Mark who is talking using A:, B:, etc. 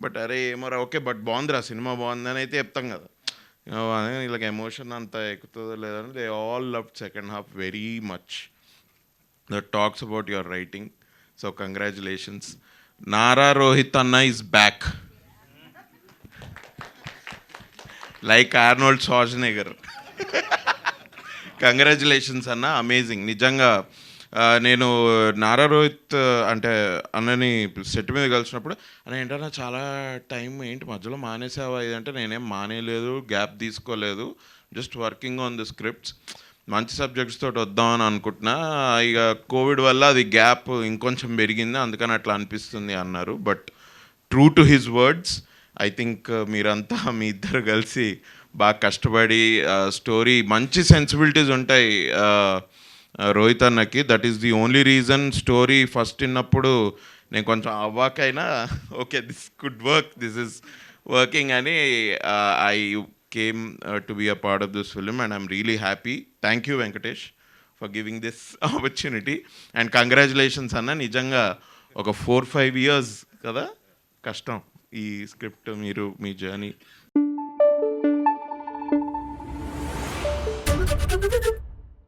A: But అరే ఏమోరా okay but బాగుందిరా సినిమా బాగుందని అయితే చెప్తాం కదా. వీళ్ళకి ఎమోషన్ అంత ఎక్కుతుందో లేదని they all love second half very much. That talks about your writing. So congratulations. Nara Rohit అన్న is back like Arnold Schwarzenegger. Congratulations అన్న, అమేజింగ్ నిజంగా. నేను నారా రోహిత్ అంటే అన్నని సెట్ మీద కలిసినప్పుడు అన్న ఏంటన్నా చాలా టైం ఏంటి మధ్యలో మానేసావా ఇదంటే నేనేం మానేయలేదు, గ్యాప్ తీసుకోలేదు, just working on the scripts, మంచి సబ్జెక్ట్స్ తోటి వద్దామని అనుకుంటున్నా, ఇక కోవిడ్ వల్ల అది గ్యాప్ ఇంకొంచెం పెరిగింది అందుకని అట్లా అనిపిస్తుంది అన్నారు. But true to his words I think మీరంతా మీ ఇద్దరు కలిసి బాగా కష్టపడి స్టోరీ మంచి సెన్సిబిలిటీస్ ఉంటాయి రోహిత్ అన్నకి. That is the only reason story first విన్నప్పుడు నేను కొంచెం అవ్వాకైనా okay this could work, this is working అని I came to be a part of this film and I'm really happy. Thank you Venkatesh for giving this opportunity and congratulations అన్న. నిజంగా ఒక 4-5 years కదా కష్టం ఈ స్క్రిప్ట్, మీరు మీ జర్నీ.